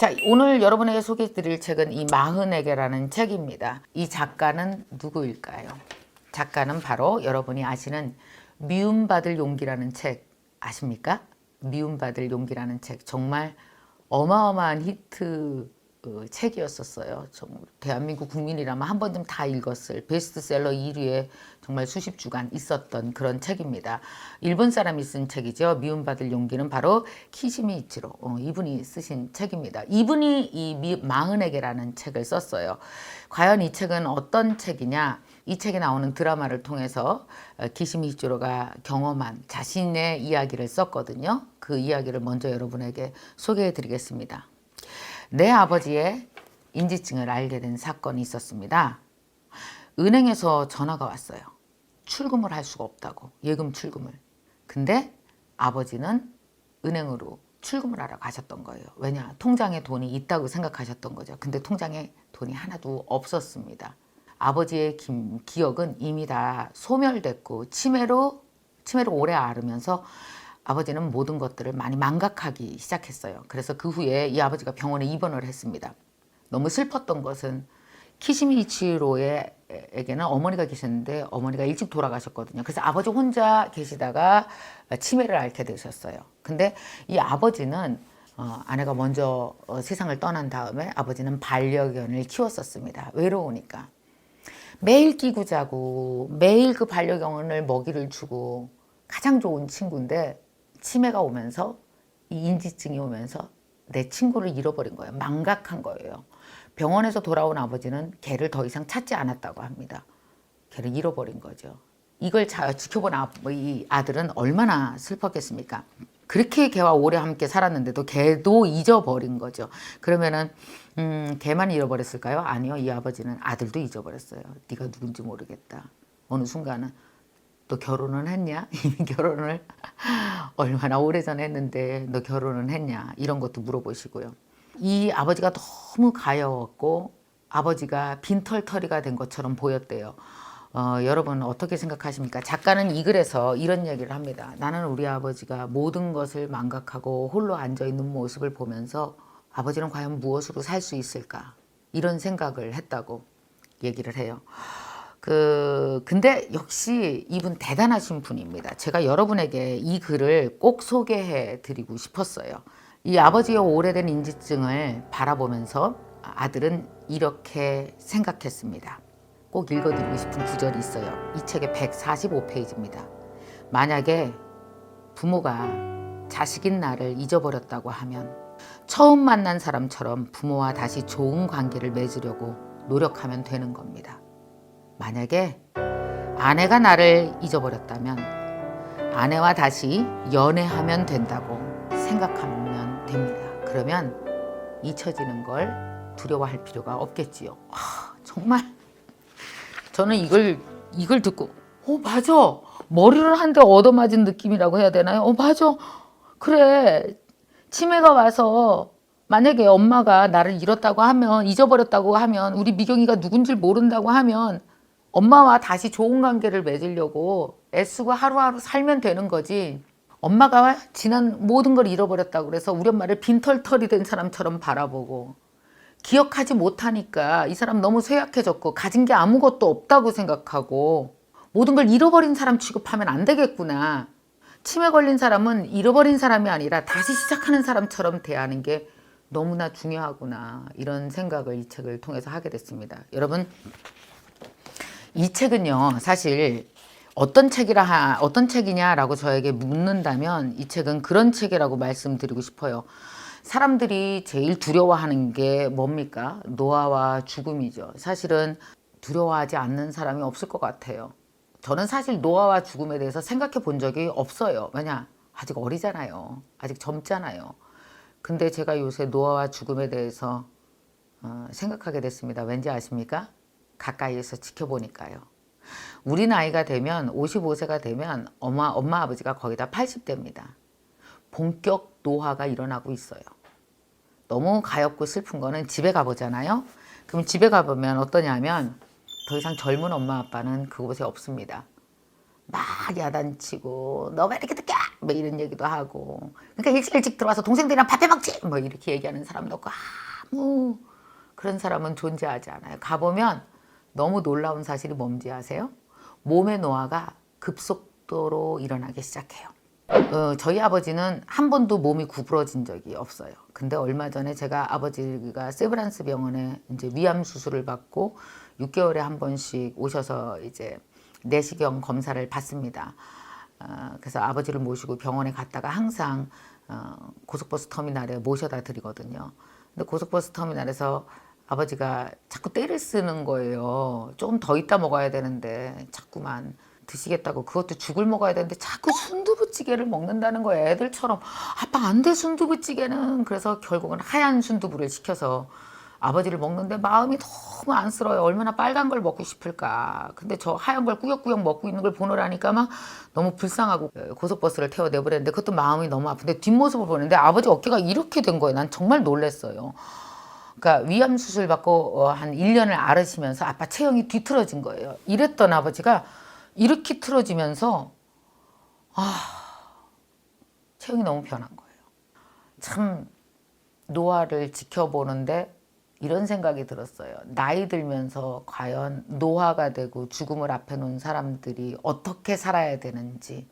자, 오늘 여러분에게 소개해드릴 책은 이 마흔에게라는 책입니다. 이 작가는 누구일까요? 작가는 바로 여러분이 아시는 미움받을 용기라는 책 아십니까? 미움받을 용기라는 책 정말 어마어마한 히트 책이었었어요. 대한민국 국민이라면 한 번쯤 다 읽었을 베스트셀러 1위에 정말 수십 주간 있었던 그런 책입니다. 일본 사람이 쓴 책이죠. 미움받을 용기는 바로 키시미 이치로 이분이 쓰신 책입니다. 이분이 이 마흔에게라는 책을 썼어요. 과연 이 책은 어떤 책이냐? 이 책에 나오는 드라마를 통해서 키시미 이치로가 경험한 자신의 이야기를 썼거든요. 그 이야기를 먼저 여러분에게 소개해 드리겠습니다. 내 아버지의 인지증을 알게 된 사건이 있었습니다. 은행에서 전화가 왔어요. 출금을 할 수가 없다고, 예금 출금을. 근데 아버지는 은행으로 출금을 하러 가셨던 거예요. 왜냐? 통장에 돈이 있다고 생각하셨던 거죠. 근데 통장에 돈이 하나도 없었습니다. 아버지의 기억은 이미 다 소멸됐고 치매로 오래 앓으면서 아버지는 모든 것들을 많이 망각하기 시작했어요. 그래서 그 후에 이 아버지가 병원에 입원을 했습니다. 너무 슬펐던 것은 키시미 이치로에게는 어머니가 계셨는데 어머니가 일찍 돌아가셨거든요. 그래서 아버지 혼자 계시다가 치매를 앓게 되셨어요. 근데 이 아버지는 아내가 먼저 세상을 떠난 다음에 아버지는 반려견을 키웠었습니다. 외로우니까. 매일 끼고 자고 매일 그 반려견을 먹이를 주고 가장 좋은 친구인데 치매가 오면서 이 인지증이 오면서 내 친구를 잃어버린 거예요. 망각한 거예요. 병원에서 돌아온 아버지는 걔를 더 이상 찾지 않았다고 합니다. 걔를 잃어버린 거죠. 이걸 지켜본 이 아들은 얼마나 슬펐겠습니까? 그렇게 걔와 오래 함께 살았는데도 걔도 잊어버린 거죠. 그러면은 걔만 잃어버렸을까요? 아니요. 이 아버지는 아들도 잊어버렸어요. 네가 누군지 모르겠다. 어느 순간은 너 결혼은 했냐? 이미 결혼을 얼마나 오래전에 했는데 너 결혼은 했냐? 이런 것도 물어보시고요. 이 아버지가 너무 가여웠고 아버지가 빈털터리가 된 것처럼 보였대요. 여러분 어떻게 생각하십니까? 작가는 이 글에서 이런 얘기를 합니다. 나는 우리 아버지가 모든 것을 망각하고 홀로 앉아있는 모습을 보면서 아버지는 과연 무엇으로 살 수 있을까? 이런 생각을 했다고 얘기를 해요. 근데 역시 이분 대단하신 분입니다. 제가 여러분에게 이 글을 꼭 소개해 드리고 싶었어요. 이 아버지의 오래된 인지증을 바라보면서 아들은 이렇게 생각했습니다. 꼭 읽어드리고 싶은 구절이 있어요. 이 책의 145페이지입니다. 만약에 부모가 자식인 나를 잊어버렸다고 하면 처음 만난 사람처럼 부모와 다시 좋은 관계를 맺으려고 노력하면 되는 겁니다. 만약에 아내가 나를 잊어버렸다면 아내와 다시 연애하면 된다고 생각하면 됩니다. 그러면 잊혀지는 걸 두려워할 필요가 없겠지요. 정말 저는 이걸 듣고 맞아. 머리를 한 대 얻어맞은 느낌이라고 해야 되나요? 맞아. 그래. 치매가 와서 만약에 엄마가 나를 잃었다고 하면 잊어버렸다고 하면 우리 미경이가 누군지 모른다고 하면 엄마와 다시 좋은 관계를 맺으려고 애쓰고 하루하루 살면 되는 거지. 엄마가 지난 모든 걸 잃어버렸다고 그래서 우리 엄마를 빈털터리 된 사람처럼 바라보고 기억하지 못하니까 이 사람 너무 쇠약해졌고 가진 게 아무것도 없다고 생각하고 모든 걸 잃어버린 사람 취급하면 안 되겠구나. 치매 걸린 사람은 잃어버린 사람이 아니라 다시 시작하는 사람처럼 대하는 게 너무나 중요하구나. 이런 생각을 이 책을 통해서 하게 됐습니다. 여러분 이 책은요, 사실 어떤 책이냐라고 저에게 묻는다면 이 책은 그런 책이라고 말씀드리고 싶어요. 사람들이 제일 두려워하는 게 뭡니까? 노화와 죽음이죠. 사실은 두려워하지 않는 사람이 없을 것 같아요. 저는 사실 노화와 죽음에 대해서 생각해 본 적이 없어요. 왜냐? 아직 어리잖아요. 아직 젊잖아요. 근데 제가 요새 노화와 죽음에 대해서 생각하게 됐습니다. 왠지 아십니까? 가까이에서 지켜보니까요. 우리 나이가 되면 55세가 되면 엄마 아버지가 거의 다 80대입니다. 본격 노화가 일어나고 있어요. 너무 가엾고 슬픈 거는 집에 가보잖아요. 그럼 집에 가보면 어떠냐면 더 이상 젊은 엄마 아빠는 그곳에 없습니다. 막 야단치고 너 왜 이렇게 늦게 뭐 이런 얘기도 하고. 그러니까 일찍 들어와서 동생들이랑 밥 해먹지 뭐 이렇게 얘기하는 사람도 없고 아무 그런 사람은 존재하지 않아요. 가보면 너무 놀라운 사실이 뭔지 아세요? 몸의 노화가 급속도로 일어나기 시작해요. 저희 아버지는 한 번도 몸이 구부러진 적이 없어요. 근데 얼마 전에 제가 아버지가 세브란스 병원에 이제 위암 수술을 받고 6개월에 한 번씩 오셔서 이제 내시경 검사를 받습니다. 그래서 아버지를 모시고 병원에 갔다가 항상 고속버스 터미널에 모셔다 드리거든요. 근데 고속버스 터미널에서 아버지가 자꾸 때를 쓰는 거예요. 조금 더 있다 먹어야 되는데 자꾸만 드시겠다고 그것도 죽을 먹어야 되는데 자꾸 순두부찌개를 먹는다는 거예요. 애들처럼 아빠 안 돼 순두부찌개는. 그래서 결국은 하얀 순두부를 시켜서 아버지를 먹는데 마음이 너무 안쓰러워요. 얼마나 빨간 걸 먹고 싶을까. 근데 저 하얀 걸 꾸역꾸역 먹고 있는 걸 보느라니까 막 너무 불쌍하고 고속버스를 태워 내보냈는데 그것도 마음이 너무 아픈데 뒷모습을 보는데 아버지 어깨가 이렇게 된 거예요. 난 정말 놀랐어요. 그러니까 위암 수술 받고 한 1년을 앓으시면서 아빠 체형이 뒤틀어진 거예요. 이랬던 아버지가 이렇게 틀어지면서 체형이 너무 변한 거예요. 참 노화를 지켜보는데 이런 생각이 들었어요. 나이 들면서 과연 노화가 되고 죽음을 앞에 놓은 사람들이 어떻게 살아야 되는지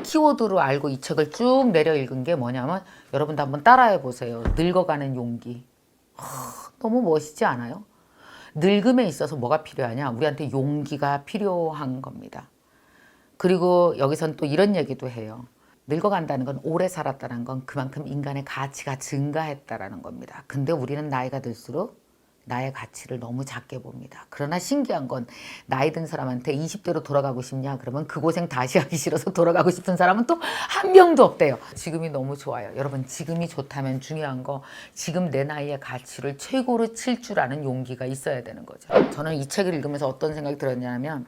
키워드로 알고 이 책을 쭉 내려 읽은 게 뭐냐면 여러분도 한번 따라해 보세요. 늙어가는 용기. 너무 멋있지 않아요? 늙음에 있어서 뭐가 필요하냐? 우리한테 용기가 필요한 겁니다. 그리고 여기선 또 이런 얘기도 해요. 늙어간다는 건 오래 살았다는 건 그만큼 인간의 가치가 증가했다라는 겁니다. 근데 우리는 나이가 들수록 나의 가치를 너무 작게 봅니다. 그러나 신기한 건 나이 든 사람한테 20대로 돌아가고 싶냐? 그러면 그 고생 다시 하기 싫어서 돌아가고 싶은 사람은 또 한 명도 없대요. 지금이 너무 좋아요. 여러분 지금이 좋다면 중요한 거 지금 내 나이의 가치를 최고로 칠 줄 아는 용기가 있어야 되는 거죠. 저는 이 책을 읽으면서 어떤 생각이 들었냐면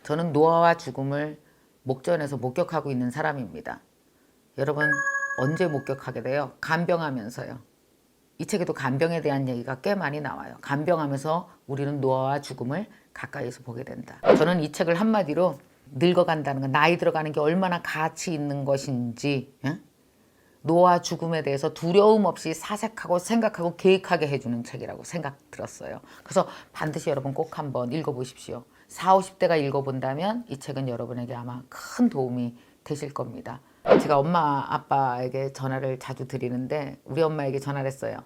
저는 노화와 죽음을 목전에서 목격하고 있는 사람입니다. 여러분 언제 목격하게 돼요? 간병하면서요. 이 책에도 간병에 대한 얘기가 꽤 많이 나와요. 간병하면서 우리는 노화와 죽음을 가까이서 보게 된다. 저는 이 책을 한마디로 늙어간다는 건 나이 들어가는 게 얼마나 가치 있는 것인지 노화 죽음에 대해서 두려움 없이 사색하고 생각하고 계획하게 해주는 책이라고 생각 들었어요. 그래서 반드시 여러분 꼭 한번 읽어보십시오. 40, 50대가 읽어본다면 이 책은 여러분에게 아마 큰 도움이 되실 겁니다. 제가 엄마 아빠에게 전화를 자주 드리는데 우리 엄마에게 전화를 했어요.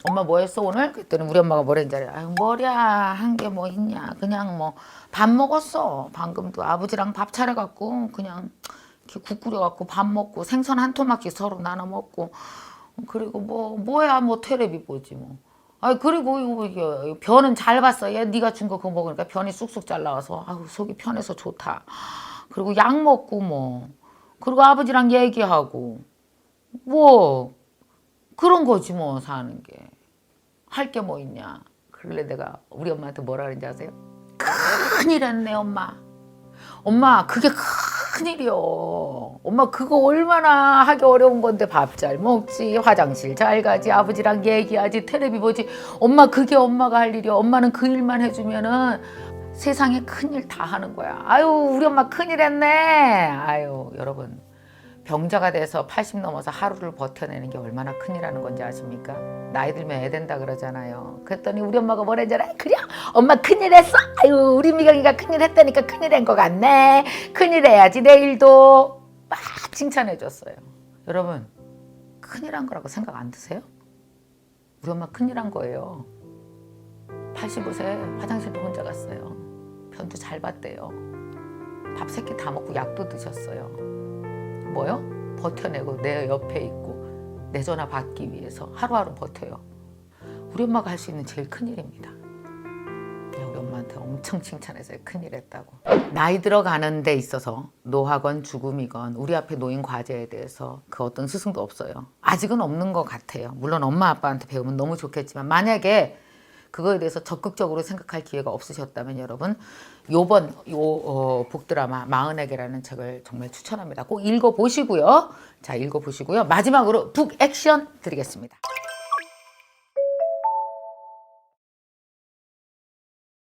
엄마 뭐 했어 오늘? 그랬더니 우리 엄마가 뭐랬는지 알아요? 아유 머리야 한 게 뭐 있냐. 그냥 뭐 밥 먹었어. 방금도 아버지랑 밥 차려갖고 그냥 이렇게 국 끓여갖고 밥 먹고 생선 한 토막씩 서로 나눠 먹고 그리고 뭐야 뭐 테레비 보지 뭐. 아 그리고 이거 변은 잘 봤어. 얘 네가 준 거 그거 먹으니까 변이 쑥쑥 잘 나와서 아우 속이 편해서 좋다. 그리고 약 먹고 뭐 그리고 아버지랑 얘기하고 뭐 그런 거지 뭐 사는 게. 할 게 뭐 있냐. 그래 내가 우리 엄마한테 뭐라 그랬는지 아세요? 큰일 했네 엄마. 엄마 그게 큰일이요. 엄마 그거 얼마나 하기 어려운 건데 밥 잘 먹지 화장실 잘 가지 아버지랑 얘기하지 테레비 보지. 엄마 그게 엄마가 할 일이요. 엄마는 그 일만 해주면은 세상에 큰일 다 하는 거야. 아유 우리 엄마 큰일 했네. 아유 여러분 병자가 돼서 80 넘어서 하루를 버텨내는 게 얼마나 큰일하는 건지 아십니까? 나이 들면 애 된다 그러잖아요. 그랬더니 우리 엄마가 뭐랬잖아 그래? 엄마 큰일 했어? 아유 우리 미경이가 큰일 했다니까 큰일 한 거 같네. 큰일 해야지 내일도. 막 칭찬해 줬어요. 여러분 큰일 한 거라고 생각 안 드세요? 우리 엄마 큰일 한 거예요. 85세 화장실도 혼자 갔어요. 변도 잘 봤대요. 밥 3끼 다 먹고 약도 드셨어요. 뭐요? 버텨내고 내 옆에 있고 내 전화 받기 위해서 하루하루 버텨요. 우리 엄마가 할 수 있는 제일 큰일입니다. 우리 엄마한테 엄청 칭찬했어요. 큰일 했다고. 나이 들어가는 데 있어서 노화건 죽음이건 우리 앞에 놓인 과제에 대해서 그 어떤 스승도 없어요. 아직은 없는 것 같아요. 물론 엄마 아빠한테 배우면 너무 좋겠지만 만약에 그거에 대해서 적극적으로 생각할 기회가 없으셨다면 여러분 요번 북드라마 40에게라는 책을 정말 추천합니다. 꼭 읽어보시고요. 자 읽어보시고요. 마지막으로 북 액션 드리겠습니다.